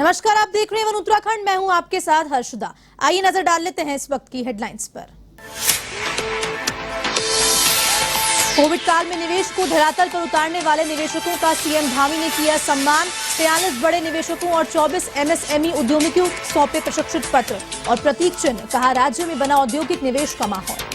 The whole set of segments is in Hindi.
नमस्कार, आप देख रहे हैं वन उत्तराखंड। मैं हूं आपके साथ हर्षदा। आइए नजर डाल लेते हैं इस वक्त की हेडलाइंस पर। कोविड काल में निवेश को धरातल पर उतारने वाले निवेशकों का सीएम धामी ने किया सम्मान। 43 बड़े निवेशकों और 24 एमएसएमई उद्यमियों को सौंपे प्रशिक्षित पत्र और प्रतीक चिन्ह। कहा, राज्य में बना औद्योगिक निवेश का माहौल।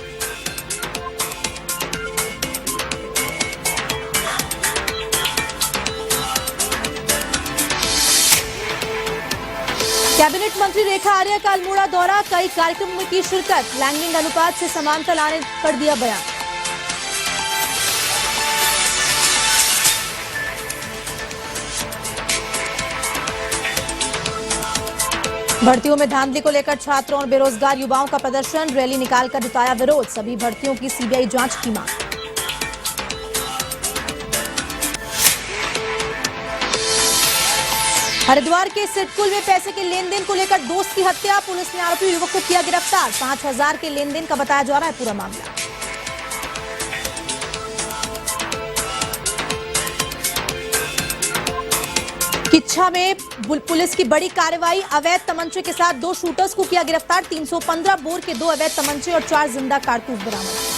कैबिनेट मंत्री रेखा आर्या का अल्मोड़ा दौरा, कई कार्यक्रमों में की शिरकत। लैंगिक अनुपात से समानता लाने कर दिया बयान। भर्तियों में धांधली को लेकर छात्रों और बेरोजगार युवाओं का प्रदर्शन, रैली निकालकर जताया विरोध। सभी भर्तियों की सीबीआई जांच की मांग। हरिद्वार के सिडकुल में पैसे के लेन देन को लेकर दोस्त की हत्या, पुलिस ने आरोपी युवक को किया गिरफ्तार। 5,000 के लेन देन का बताया जा रहा है पूरा मामला। किच्छा में पुलिस की बड़ी कार्रवाई, अवैध तमंचे के साथ 2 शूटर्स को किया गिरफ्तार। 315 बोर के 2 अवैध तमंचे और 4 जिंदा कारतूस बरामद।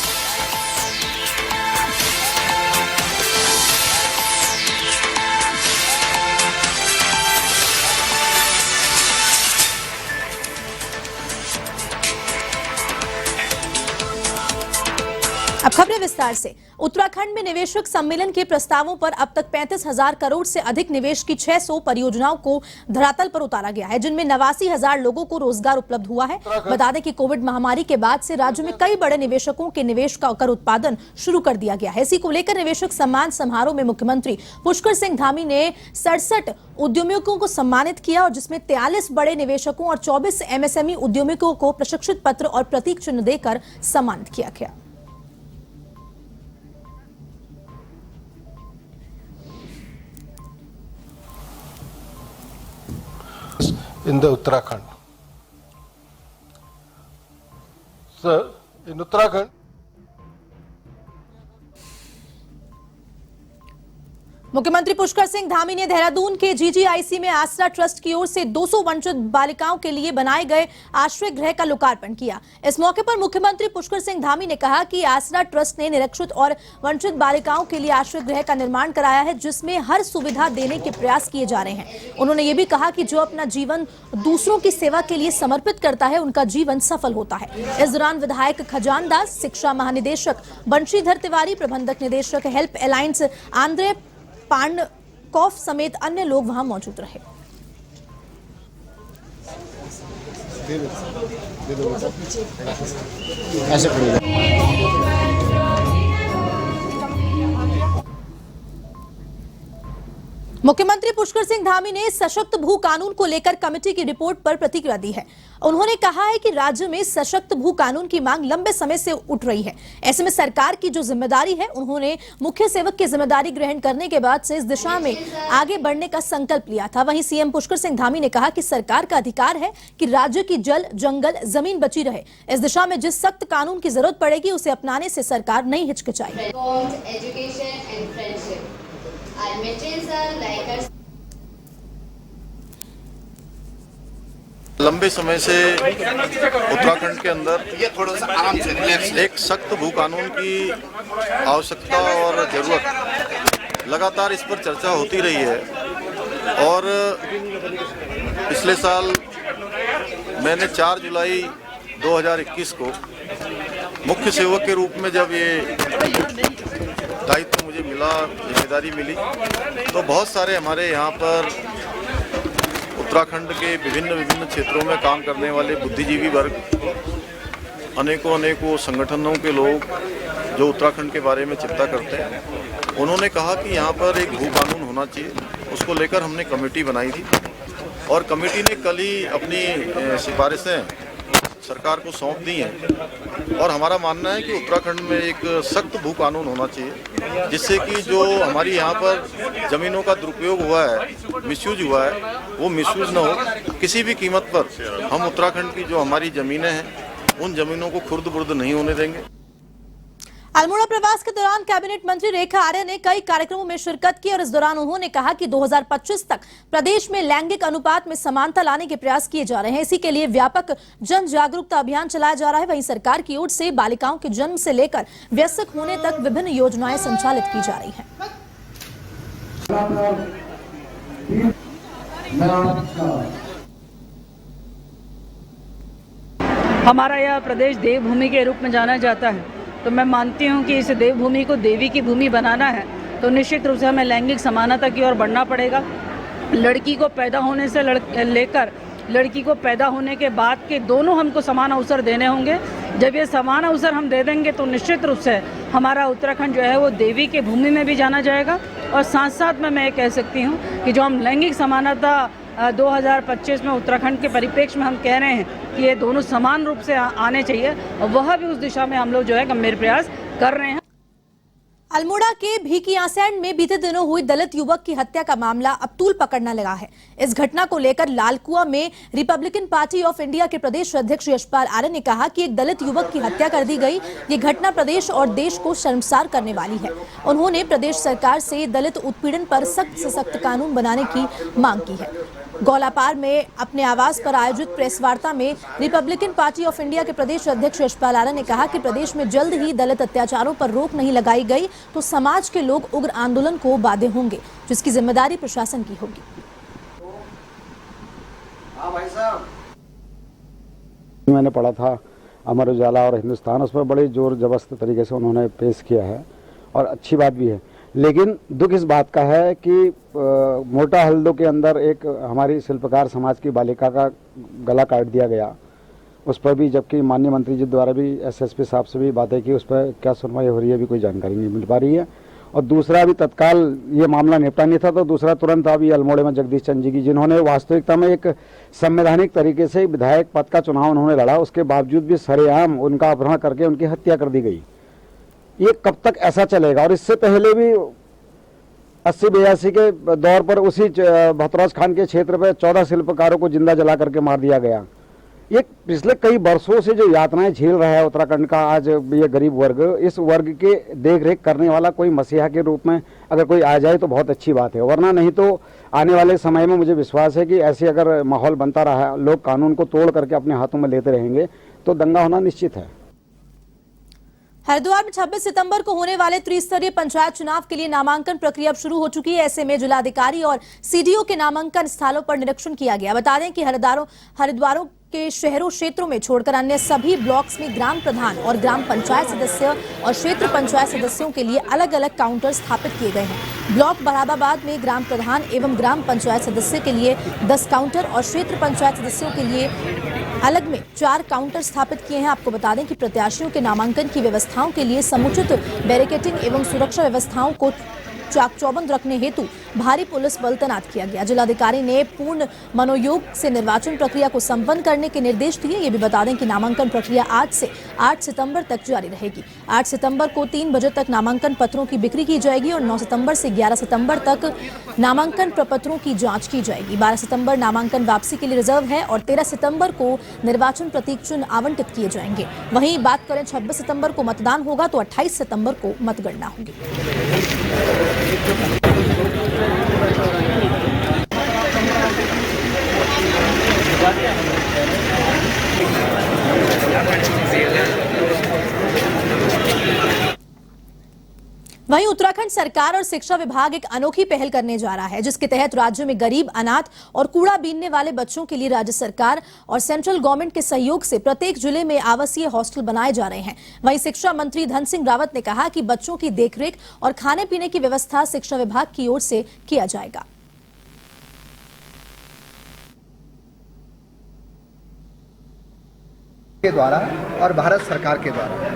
अब खबरें विस्तार से। उत्तराखंड में निवेशक सम्मेलन के प्रस्तावों पर अब तक 35,000 करोड़ से अधिक निवेश की 600 परियोजनाओं को धरातल पर उतारा गया है, जिनमें 89,000 लोगों को रोजगार उपलब्ध हुआ है। बता दें कि कोविड महामारी के बाद से राज्य में कई बड़े निवेशकों के निवेश का कर उत्पादन शुरू कर दिया गया है। इसी को लेकर निवेशक सम्मान समारोह में मुख्यमंत्री पुष्कर सिंह धामी ने 67 उद्यमियों को सम्मानित किया, और जिसमें 43 बड़े निवेशकों और 24 एमएसएमई उद्यमियों को प्रशिक्षित पत्र और प्रतीक चिन्ह देकर सम्मानित किया गया। In the Uttarakhand. So, in Uttarakhand, मुख्यमंत्री पुष्कर सिंह धामी ने देहरादून के जीजीआईसी में आसरा ट्रस्ट की ओर से 200 वंचित बालिकाओं के लिए बनाए गए आश्रय गृह का लोकार्पण किया। इस मौके पर मुख्यमंत्री पुष्कर सिंह धामी ने कहा कि आसरा ट्रस्ट ने निरक्षित और वंचित बालिकाओं के लिए आश्रय गृह का निर्माण कराया है, जिसमें हर सुविधा देने के प्रयास किए जा रहे हैं। उन्होंने ये भी कहा कि जो अपना जीवन दूसरों की सेवा के लिए समर्पित करता है, उनका जीवन सफल होता है। इस दौरान विधायक खजान दास, शिक्षा महानिदेशक बंशीधर तिवारी, प्रबंधक निदेशक हेल्प अलायंस आंद्रे पांडकॉफ समेत अन्य लोग वहां मौजूद रहे। मुख्यमंत्री पुष्कर सिंह धामी ने सशक्त भू कानून को लेकर कमेटी की रिपोर्ट पर प्रतिक्रिया दी है। उन्होंने कहा है कि राज्य में सशक्त भू कानून की मांग लंबे समय से उठ रही है। ऐसे में सरकार की जो जिम्मेदारी है, उन्होंने मुख्य सेवक की जिम्मेदारी ग्रहण करने के बाद से इस दिशा में आगे बढ़ने का संकल्प लिया था। वहीं सीएम पुष्कर सिंह धामी ने कहा कि सरकार का अधिकार है कि राज्य की जल, जंगल, जमीन बची रहे। इस दिशा में जिस सख्त कानून की जरूरत पड़ेगी, उसे अपनाने से सरकार नहीं हिचकिचाएगी। लंबे समय से उत्तराखंड के अंदर एक सख्त भू कानून की आवश्यकता और जरूरत, लगातार इस पर चर्चा होती रही है। और पिछले साल मैंने 4 जुलाई 2021 को मुख्य सेवक के रूप में जब ये दायित्व मुझे मिला, जिम्मेदारी मिली, तो बहुत सारे हमारे यहाँ पर उत्तराखंड के विभिन्न क्षेत्रों में काम करने वाले बुद्धिजीवी वर्ग, अनेकों संगठनों के लोग जो उत्तराखंड के बारे में चिंता करते हैं, उन्होंने कहा कि यहाँ पर एक भू कानून होना चाहिए। उसको लेकर हमने कमेटी बनाई थी, और कमेटी ने कल ही अपनी सिफारिशें सरकार को सौंप दी हैं। और हमारा मानना है कि उत्तराखंड में एक सख्त भू कानून होना चाहिए, जिससे कि जो हमारी यहाँ पर ज़मीनों का दुरुपयोग हुआ है, मिसयूज हुआ है, वो मिसयूज न हो। किसी भी कीमत पर हम उत्तराखंड की जो हमारी ज़मीनें हैं, उन ज़मीनों को खुर्द बुर्द नहीं होने देंगे। अल्मोड़ा प्रवास के दौरान कैबिनेट मंत्री रेखा आर्य ने कई कार्यक्रमों में शिरकत की और इस दौरान उन्होंने कहा कि 2025 तक प्रदेश में लैंगिक अनुपात में समानता लाने के प्रयास किए जा रहे हैं। इसी के लिए व्यापक जन जागरूकता अभियान चलाया जा रहा है। वहीं सरकार की ओर से बालिकाओं के जन्म से लेकर वयस्क होने तक विभिन्न योजनाएं संचालित की जा रही हैं। हमारा यह प्रदेश देवभूमि के रूप में जाना जाता है, तो मैं मानती हूँ कि इस देवभूमि को देवी की भूमि बनाना है तो निश्चित रूप से हमें लैंगिक समानता की ओर बढ़ना पड़ेगा। लड़की को पैदा होने से लेकर लड़की को पैदा होने के बाद के दोनों हमको समान अवसर देने होंगे। जब ये समान अवसर हम दे देंगे तो निश्चित रूप से हमारा उत्तराखंड जो है वो देवी की भूमि में भी जाना जाएगा। और साथ साथ में मैं ये कह सकती हूँ कि जो हम लैंगिक समानता 2025 में उत्तराखंड के परिप्रेक्ष्य में हम कह रहे हैं कि ये दोनों समान रूप से आने चाहिए, और वह भी उस दिशा में हम लोग जो है गंभीर प्रयास कर रहे हैं। अल्मोड़ा के भीकियासैंड में बीते दिनों हुई दलित युवक की हत्या का मामला अब तूल पकड़ने लगा है। इस घटना को लेकर लालकुआ में रिपब्लिकन पार्टी ऑफ इंडिया के प्रदेश अध्यक्ष यशपाल आर्य ने कहा कि एक दलित युवक की हत्या कर दी गई। ये घटना प्रदेश और देश को शर्मसार करने वाली है। उन्होंने प्रदेश सरकार से दलित उत्पीड़न पर सख्त से सख्त कानून बनाने की मांग की है। गौलापार में अपने आवास पर आयोजित प्रेस वार्ता में रिपब्लिकन पार्टी ऑफ इंडिया के प्रदेश अध्यक्ष यशपाल आर्य ने कहा कि प्रदेश में जल्द ही दलित अत्याचारों पर रोक नहीं लगाई गई तो समाज के लोग उग्र आंदोलन को बाध्य होंगे, जिसकी जिम्मेदारी प्रशासन की होगी। मैंने पढ़ा था अमर उजाला और हिंदुस्तान, उस पर बड़े जोर जबरदस्त तरीके से उन्होंने पेश किया है और अच्छी बात भी है। लेकिन दुख इस बात का है कि मोटा हल्दो के अंदर एक हमारी शिल्पकार समाज की बालिका का गला काट दिया गया, उस पर भी जबकि माननीय मंत्री जी द्वारा भी एसएसपी साहब से भी बातें की, उस पर क्या सुनवाई हो रही है अभी कोई जानकारी नहीं मिल पा रही है। और दूसरा अभी तत्काल ये मामला निपटा नहीं था तो दूसरा तुरंत अभी अल्मोड़े में जगदीश चंद जी की, जिन्होंने वास्तविकता में एक संवैधानिक तरीके से विधायक पद का चुनाव उन्होंने लड़ा, उसके बावजूद भी सरेआम उनका अपहरण करके उनकी हत्या कर दी गई। ये कब तक ऐसा चलेगा? और इससे पहले भी 80-82 के दौर पर उसी भतरौज खान के क्षेत्र पर 14 शिल्पकारों को जिंदा जला करके मार दिया गया। ये पिछले कई वर्षों से जो यातनाएं झेल रहा है उत्तराखंड का आज ये गरीब वर्ग, इस वर्ग के देख रेख करने वाला कोई मसीहा के रूप में अगर कोई आ जाए तो बहुत अच्छी बात है, वरना नहीं तो आने वाले समय में मुझे विश्वास है कि ऐसे अगर माहौल बनता रहा, लोग कानून को तोड़ करके अपने हाथों में लेते रहेंगे तो दंगा होना निश्चित है। हरिद्वार में 26 सितंबर को होने वाले त्रिस्तरीय पंचायत चुनाव के लिए नामांकन प्रक्रिया अब शुरू हो चुकी है। ऐसे में जिलाधिकारी और सीडीओ के नामांकन स्थलों पर निरीक्षण किया गया। बता दें कि हरिद्वारों के शहरों क्षेत्रों में छोड़कर अन्य सभी ब्लॉक्स में ग्राम प्रधान और ग्राम पंचायत सदस्य और क्षेत्र पंचायत सदस्यों के लिए अलग अलग काउंटर स्थापित किए गए हैं। ब्लॉक बहाबाबाद में ग्राम प्रधान एवं ग्राम पंचायत सदस्य के लिए 10 काउंटर और क्षेत्र पंचायत सदस्यों के लिए अलग में 4 काउंटर स्थापित किए हैं। आपको बता दें कि प्रत्याशियों के नामांकन की व्यवस्थाओं के लिए समुचित बैरिकेडिंग एवं सुरक्षा व्यवस्थाओं को चाक चौबंद रखने हेतु भारी पुलिस बल तैनात किया गया। जिलाधिकारी ने पूर्ण मनोयोग से निर्वाचन प्रक्रिया को संपन्न करने के निर्देश दिए। ये भी बता दें कि नामांकन प्रक्रिया आज से 8 सितंबर तक जारी रहेगी। 8 सितंबर को 3 बजे तक नामांकन पत्रों की बिक्री की जाएगी और 9 सितंबर से 11 सितंबर तक नामांकन प्रपत्रों की जांच की जाएगी। 12 सितंबर नामांकन वापसी के लिए रिजर्व है और 13 सितंबर को निर्वाचन प्रतीक चिन्ह आवंटित किए जाएंगे। वहीं बात करें 26 सितंबर को मतदान होगा तो 28 सितंबर को मतगणना होगी। वहीं उत्तराखंड सरकार और शिक्षा विभाग एक अनोखी पहल करने जा रहा है, जिसके तहत राज्य में गरीब, अनाथ और कूड़ा बीनने वाले बच्चों के लिए राज्य सरकार और सेंट्रल गवर्नमेंट के सहयोग से प्रत्येक जिले में आवासीय हॉस्टल बनाए जा रहे हैं। वहीं शिक्षा मंत्री धन सिंह रावत ने कहा कि बच्चों की देखरेख और खाने पीने की व्यवस्था शिक्षा विभाग की ओर से किया जाएगा। के द्वारा और भारत सरकार के द्वारा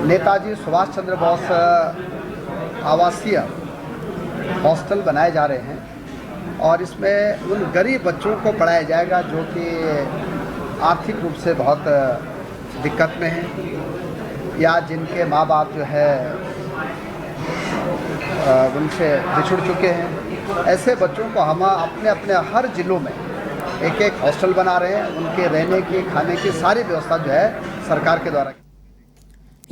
नेताजी सुभाष चंद्र बोस आवासीय हॉस्टल बनाए जा रहे हैं और इसमें उन गरीब बच्चों को पढ़ाया जाएगा जो कि आर्थिक रूप से बहुत दिक्कत में हैं या जिनके माँ बाप जो है उनसे बिछुड़ चुके हैं। ऐसे बच्चों को हम अपने अपने हर जिलों में एक एक हॉस्टल बना रहे हैं। उनके रहने की, खाने की सारी व्यवस्था जो है सरकार के द्वारा।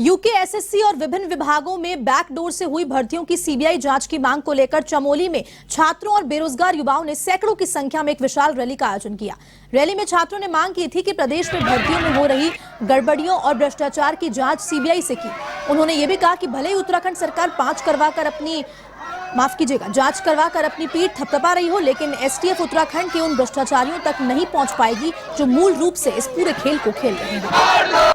यूके एसएससी और विभिन्न विभागों में बैकडोर से हुई भर्तियों की सीबीआई जांच की मांग को लेकर चमोली में छात्रों और बेरोजगार युवाओं ने सैकड़ों की संख्या में एक विशाल रैली का आयोजन किया। रैली में छात्रों ने मांग की थी कि प्रदेश में भर्तियों में हो रही गड़बड़ियों और भ्रष्टाचार की जांच सीबीआई से की। उन्होंने ये भी कहा कि भले ही उत्तराखंड सरकार जांच करवाकर अपनी पीठ थपथपा रही हो, लेकिन एसटीएफ उत्तराखंड के उन भ्रष्टाचारियों तक नहीं पहुंच पाएगी जो मूल रूप से इस पूरे खेल को खेल रहे हैं।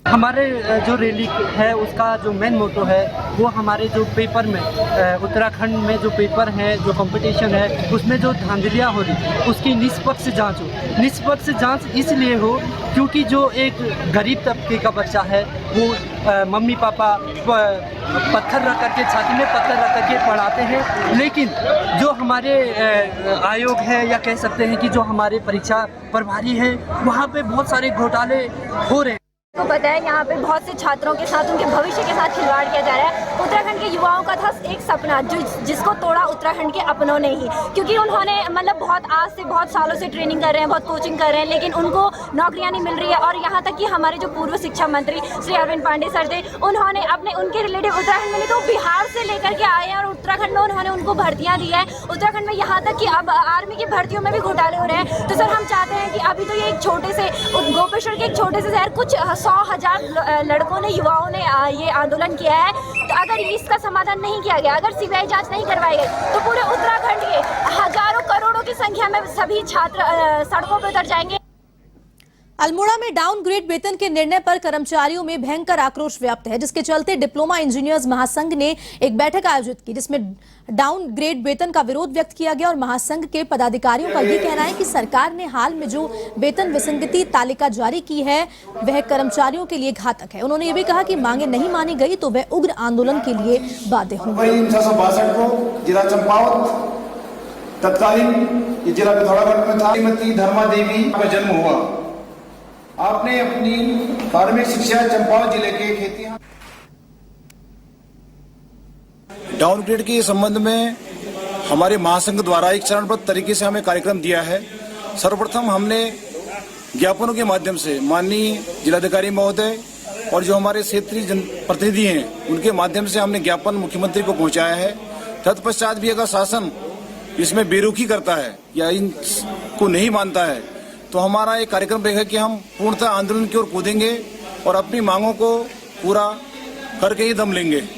हमारे जो रैली है उसका जो मेन मोटो है वो हमारे जो पेपर में उत्तराखंड में जो पेपर है, जो कंपटीशन है, उसमें जो धांधलियाँ हो रही उसकी निष्पक्ष जांच हो। निष्पक्ष जांच इसलिए हो क्योंकि जो एक गरीब तबके का बच्चा है वो मम्मी पापा पत्थर रख करके छाती में पत्थर रख करके पढ़ाते हैं, लेकिन जो हमारे आयोग है या कह सकते हैं कि जो हमारे परीक्षा प्रभारी है वहाँ पे बहुत सारे घोटाले हो रहे हैं। को पता है यहाँ पे बहुत से छात्रों के साथ, उनके भविष्य के साथ खिलवाड़ किया जा रहा है। उत्तराखंड के युवाओं का था एक सपना जिसको तोड़ा उत्तराखंड के अपनों ने ही, क्योंकि उन्होंने मतलब बहुत सालों से ट्रेनिंग कर रहे हैं, बहुत कोचिंग कर रहे हैं, लेकिन उनको नौकरियाँ नहीं मिल रही है। और यहाँ तक कि हमारे जो पूर्व शिक्षा मंत्री श्री अरविंद पांडे सर थे, उन्होंने उनके रिलेटिव उत्तराखंड में तो बिहार से लेकर के आए हैं और उत्तराखंड में उन्होंने उनको भर्तियाँ दी है। उत्तराखंड में यहाँ तक कि अब आर्मी की भर्तियों में भी घोटाले हो रहे हैं। तो सर हम चाहते हैं कि अभी तो ये एक छोटे से गोपेश्वर के एक छोटे से शहर कुछ 100,000 लड़कों ने, युवाओं ने ये आंदोलन किया है। तो अगर इसका समाधान नहीं किया गया, अगर सीबीआई जांच नहीं करवाई गई, तो पूरे उत्तराखंड के हजारों करोड़ों की संख्या में सभी छात्र सड़कों पर उतर जाएंगे। अल्मोड़ा में डाउनग्रेड वेतन के निर्णय पर कर्मचारियों में भयंकर आक्रोश व्याप्त है, जिसके चलते डिप्लोमा इंजीनियर्स महासंघ ने एक बैठक आयोजित की, जिसमें डाउनग्रेड वेतन का विरोध व्यक्त किया गया। और महासंघ के पदाधिकारियों का ये कहना है कि सरकार ने हाल में जो वेतन विसंगति तालिका जारी की है वह कर्मचारियों के लिए घातक है। उन्होंने ये भी कहा कि मांगे नहीं मानी गई तो वह उग्र आंदोलन के लिए बाध्य होंगे। 1962 को जिला चंपावत तत्कालीन जिला पिथौरागढ़ में था, श्रीमती धर्मा देवी का जन्म हुआ। आपने अपनी प्रारंभिक शिक्षा चंपावत जिले के खेती। डाउनग्रेड के संबंध में हमारे महासंघ द्वारा एक चरणबद्ध तरीके से हमें कार्यक्रम दिया है। सर्वप्रथम हमने ज्ञापनों के माध्यम से माननीय जिलाधिकारी महोदय और जो हमारे क्षेत्रीय प्रतिनिधि हैं उनके माध्यम से हमने ज्ञापन मुख्यमंत्री को पहुंचाया है। तत्पश्चात भी अगर शासन इसमें बेरुखी करता है या इनको नहीं मानता है तो हमारा एक कार्यक्रम रहेगा कि हम पूर्णतः आंदोलन की ओर कूदेंगे और अपनी मांगों को पूरा करके ही दम लेंगे।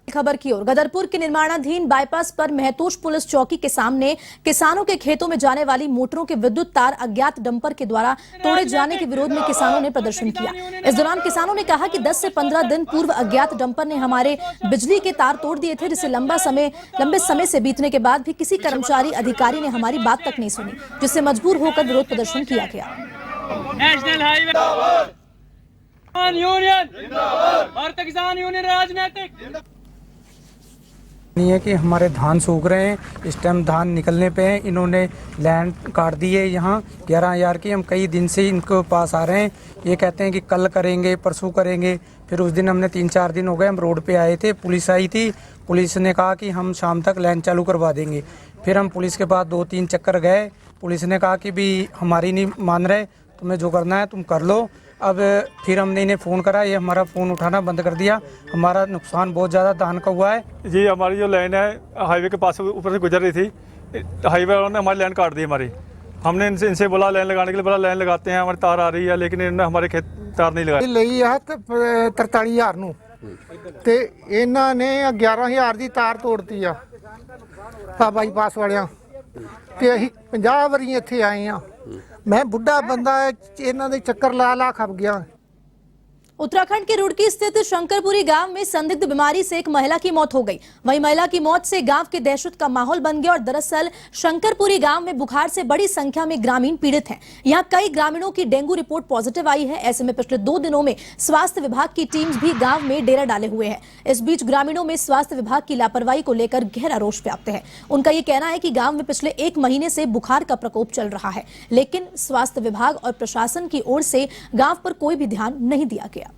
खबर की ओर, गदरपुर के निर्माणाधीन बाईपास पर महतोश पुलिस चौकी के सामने किसानों के खेतों में जाने वाली मोटरों के विद्युत तार अज्ञात डंपर के द्वारा तोड़े जाने के विरोध में किसानों ने प्रदर्शन किया। इस दौरान किसानों ने कहा कि 10 से 15 दिन पूर्व अज्ञात डंपर ने हमारे बिजली के तार तोड़ दिए थे, जिसे लंबे समय से बीतने के बाद भी किसी कर्मचारी अधिकारी ने हमारी बात तक नहीं सुनी, जिससे मजबूर होकर विरोध प्रदर्शन किया गया। नेशनल हाईवे यूनियन भारतीय किसान यूनियन राजनीतिक नहीं है कि हमारे धान सूख रहे हैं, इस टाइम धान निकलने पे हैं। इन्होंने लैंड काट दी है यहाँ 11,000 की। हम कई दिन से इनके पास आ रहे हैं, ये कहते हैं कि कल करेंगे, परसों करेंगे। फिर उस दिन हमने 3-4 दिन हो गए, हम रोड पे आए थे, पुलिस आई थी, पुलिस ने कहा कि हम शाम तक लैंड चालू करवा देंगे। फिर हम पुलिस के पास 2-3 चक्कर गए, पुलिस ने कहा कि भी हमारी नहीं मान रहे, तुम्हें जो करना है तुम कर लो। अब फिर हमने इन्हें फ़ोन करा, ये हमारा फ़ोन उठाना बंद कर दिया। हमारा नुकसान बहुत ज़्यादा धान का हुआ है जी। हमारी जो लाइन है हाईवे के पास ऊपर से गुजर रही थी, हाईवे वालों ने हमारी लाइन काट दी हमारी। हमने इनसे बोला लाइन लगाने के लिए, बोला लाइन लगाते हैं, हमारी तार आ रही है, लेकिन इन्होंने हमारे खेत तार नहीं लगाई। ਲਈ ਆ 43,000 ਨੂੰ ਤੇ ਇਹਨਾਂ ਨੇ 11,000 ਦੀ ਤਾਰ ਤੋੜਤੀ ਆ ਬਾਈਪਾਸ ਵਾਲਿਆਂ ਤੇ ਅਸੀਂ 50 ਵਾਰੀ ਇੱਥੇ ਆਏ ਆ। मैं बुढ़ा बंदा है, इन्हों के चक्कर ला खप गया। उत्तराखंड के रुड़की स्थित शंकरपुरी गांव में संदिग्ध बीमारी से एक महिला की मौत हो गई। वहीं महिला की मौत से गांव के दहशत का माहौल बन गया और दरअसल शंकरपुरी गांव में बुखार से बड़ी संख्या में ग्रामीण पीड़ित हैं। यहां कई ग्रामीणों की डेंगू रिपोर्ट पॉजिटिव आई है। ऐसे में पिछले 2 दिनों में स्वास्थ्य विभाग की टीम्स भी गांव में डेरा डाले हुए है। इस बीच ग्रामीणों में स्वास्थ्य विभाग की लापरवाही को लेकर गहरा रोष व्याप्त है। उनका ये कहना है कि गांव में पिछले 1 महीने से बुखार का प्रकोप चल रहा है, लेकिन स्वास्थ्य विभाग और प्रशासन की ओर से गांव पर कोई भी ध्यान नहीं दिया गया।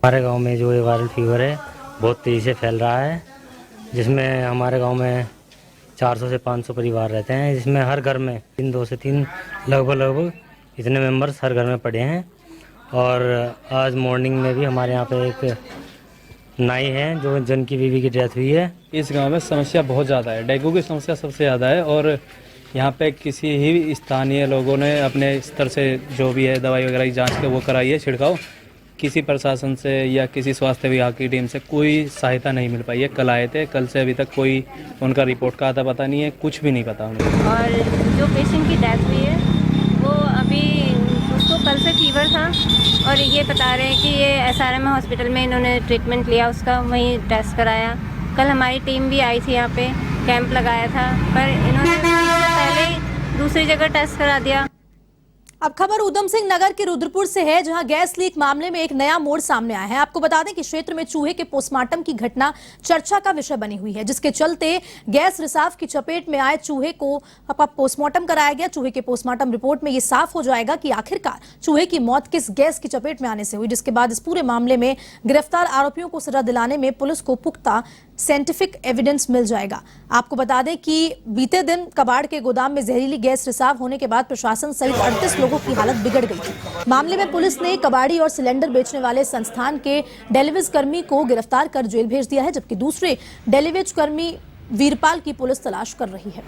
हमारे गांव में जो ये वायरल फीवर है बहुत तेज़ी से फैल रहा है, जिसमें हमारे गांव में 400 से 500 परिवार रहते हैं, जिसमें हर घर में 2 से 3 लगभग इतने मेंबर्स हर घर में पड़े हैं। और आज मॉर्निंग में भी हमारे यहाँ पे एक नाई है जिनकी बीवी की डेथ हुई है। इस गांव में समस्या बहुत ज़्यादा है, डेंगू की समस्या सबसे ज़्यादा है। और यहाँ पे किसी ही स्थानीय लोगों ने अपने स्तर से जो भी है दवाई वगैरह की जांच के वो कराई है छिड़काव, किसी प्रशासन से या किसी स्वास्थ्य विभाग की टीम से कोई सहायता नहीं मिल पाई है। कल आए थे, कल से अभी तक कोई उनका रिपोर्ट का आता पता नहीं है, कुछ भी नहीं पता उन्हें। और जो पेशेंट की डेथ हुई है वो अभी उसको कल से फीवर था और ये बता रहे हैं कि ये SRM हॉस्पिटल में इन्होंने ट्रीटमेंट लिया, उसका वहीं टेस्ट कराया। कल हमारी टीम भी आई थी, यहाँ पे कैंप लगाया था, पर इन्होंने पहले ही दूसरी जगह टेस्ट करा दिया। अब खबर उधम सिंह नगर के रुद्रपुर से है, जहां गैस लीक मामले में एक नया मोड़ सामने आया है। आपको बता दें कि क्षेत्र में चूहे के पोस्टमार्टम की घटना चर्चा का विषय बनी हुई है, जिसके चलते गैस रिसाव की चपेट में आए चूहे को पोस्टमार्टम कराया गया। चूहे के पोस्टमार्टम रिपोर्ट में यह साफ हो जाएगा कि आखिरकार चूहे की मौत किस गैस की चपेट में आने से हुई, जिसके बाद इस पूरे मामले में गिरफ्तार आरोपियों को सजा दिलाने में पुलिस को पुख्ता साइंटिफिक एविडेंस मिल जाएगा। आपको बता दें कि बीते दिन कबाड़ के गोदाम में जहरीली गैस रिसाव होने के बाद प्रशासन सहित 38 लोगों की हालत बिगड़ गई थी। मामले में पुलिस ने कबाड़ी और सिलेंडर बेचने वाले संस्थान के डेलीवेज कर्मी को गिरफ्तार कर जेल भेज दिया है, जबकि दूसरे डेलीवेज कर्मी वीरपाल की पुलिस तलाश कर रही है।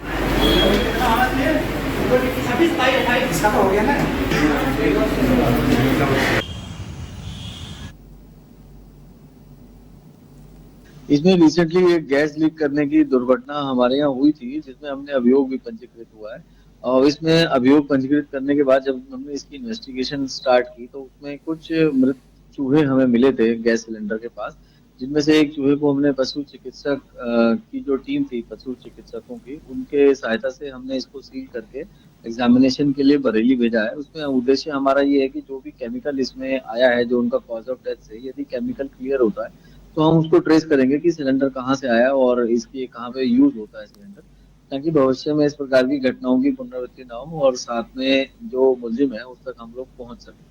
इसमें रिसेंटली एक गैस लीक करने की दुर्घटना हमारे यहाँ हुई थी, जिसमें हमने अभियोग भी पंजीकृत हुआ है। और इसमें अभियोग पंजीकृत करने के बाद जब हमने इसकी इन्वेस्टिगेशन स्टार्ट की तो उसमें कुछ मृत चूहे हमें मिले थे गैस सिलेंडर के पास, जिनमें से एक चूहे को हमने पशु चिकित्सक की जो टीम थी पशु चिकित्सकों की, उनके सहायता से हमने इसको सील करके एग्जामिनेशन के लिए बरेली भेजा है। उसमें उद्देश्य हमारा ये है कि जो भी केमिकल इसमें आया है, जो उनका कॉज ऑफ डेथ से, यदि केमिकल क्लियर होता है तो हम उसको ट्रेस करेंगे कि सिलेंडर कहाँ से आया और इसकी कहाँ पे यूज होता है सिलेंडर, ताकि भविष्य में इस प्रकार की घटनाओं की पुनरावृत्ति न हो और साथ में जो मुलजिम है उस तक हम लोग पहुंच सकें।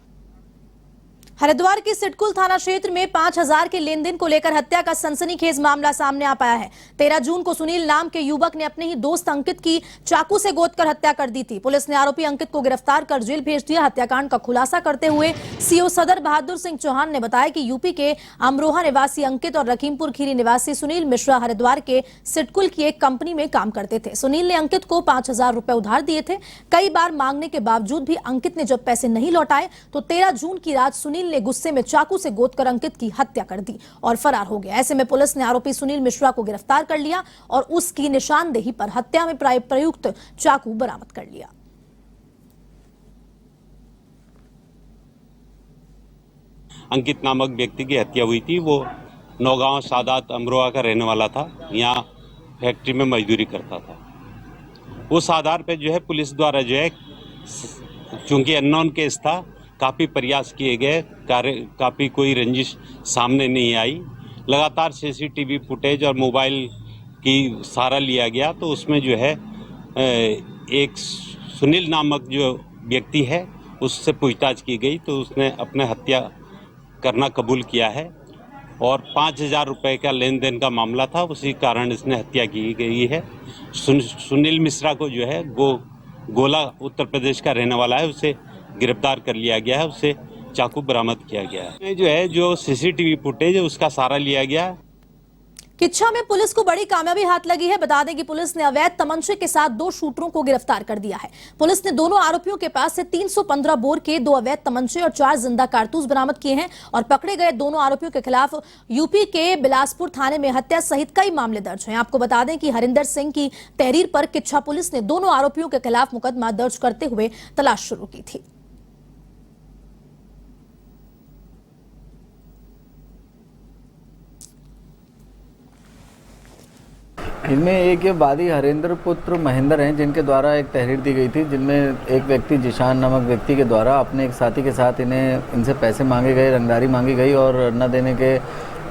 हरिद्वार के सिडकुल थाना क्षेत्र में 5000 के लेन देन को लेकर हत्या का सनसनीखेज मामला सामने आ पाया है। 13 जून को सुनील नाम के युवक ने अपने ही दोस्त अंकित की चाकू से गोदकर हत्या कर दी थी। पुलिस ने आरोपी अंकित को गिरफ्तार कर जेल भेज दिया। हत्याकांड का खुलासा करते हुए सीओ सदर बहादुर सिंह चौहान ने बताया कि यूपी के अमरोहा निवासी अंकित और लखीमपुर खीरी निवासी सुनील मिश्रा हरिद्वार के सिडकुल की एक कंपनी में काम करते थे। सुनील ने अंकित को 5000 रुपए उधार दिए थे। कई बार मांगने के बावजूद भी अंकित ने जब पैसे नहीं लौटाए तो 13 जून की रात सुनील ने गुस्से में चाकू से गोदकर अंकित की हत्या कर दी और फरार हो गया। ऐसे में पुलिस ने आरोपी सुनील मिश्रा को गिरफ्तार कर लिया और उसकी निशानदेही पर हत्या में प्रयुक्त चाकू बरामद कर लिया। अंकित नामक व्यक्ति की हत्या हुई थी। वो नौगांव सादात अमरोहा का रहने वाला था, यहाँ फैक्ट्री में मजदूरी करता था। उस आधार पर जो है पुलिस द्वारा जो है, चूंकि अननोन केस था, काफ़ी प्रयास किए गए, काफ़ी कोई रंजिश सामने नहीं आई। लगातार CCTV फुटेज और मोबाइल की सहारा लिया गया तो उसमें जो है एक सुनील नामक जो व्यक्ति है उससे पूछताछ की गई तो उसने अपने हत्या करना कबूल किया है और 5000 रुपये का लेन देन का मामला था, उसी कारण इसने हत्या की गई है। सुनील मिश्रा को जो है गोला उत्तर प्रदेश का रहने वाला है, उसे गिरफ्तार कर लिया गया है, उससे चाकू बरामद किया गया है। जो CCTV फुटेज है उसका सहारा लिया गया। किच्छा में पुलिस को बड़ी कामयाबी हाथ लगी है। बता दें कि पुलिस ने अवैध तमंचे के साथ 2 शूटरों को गिरफ्तार कर दिया है। पुलिस ने दोनों आरोपियों के पास से 315 बोर के 2 अवैध तमंचे और 4 जिंदा कारतूस बरामद किए हैं और पकड़े गए दोनों आरोपियों के खिलाफ यूपी के बिलासपुर थाने में हत्या सहित कई मामले दर्ज हैं। आपको बता दें कि हरिंदर सिंह की तहरीर पर किच्छा पुलिस ने दोनों आरोपियों के खिलाफ मुकदमा दर्ज करते हुए तलाश शुरू की थी। इनमें एक ये वादी हरेंद्र पुत्र महेंद्र हैं, जिनके द्वारा एक तहरीर दी गई थी, जिनमें एक व्यक्ति जिशान नामक व्यक्ति के द्वारा अपने एक साथी के साथ इनसे पैसे मांगे गए, रंगदारी मांगी गई और न देने के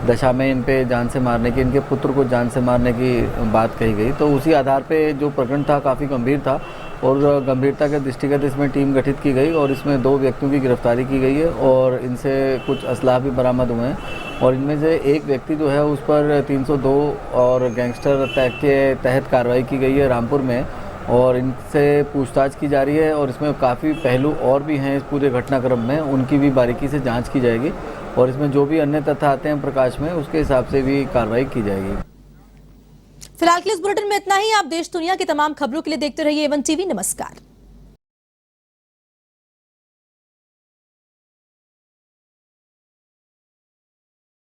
दशा में इन पे जान से मारने की, इनके पुत्र को जान से मारने की बात कही गई। तो उसी आधार पे जो प्रकरण था काफ़ी गंभीर था और गंभीरता के दृष्टिगत इसमें टीम गठित की गई और इसमें 2 व्यक्तियों की गिरफ्तारी की गई है और इनसे कुछ असलाह भी बरामद हुए हैं और इनमें से एक व्यक्ति जो है उस पर 302 और गैंगस्टर के तहत कार्रवाई की गई है रामपुर में और इनसे पूछताछ की जा रही है और इसमें काफ़ी पहलू और भी हैं इस पूरे घटनाक्रम में, उनकी भी बारीकी से जाँच की जाएगी और इसमें जो भी अन्य तथ्य आते हैं प्रकाश में उसके हिसाब से भी कार्रवाई की जाएगी। फिलहाल के लिए इस बुलेटिन में इतना ही। आप देश दुनिया की तमाम खबरों के लिए देखते रहिए A1 TV। नमस्कार।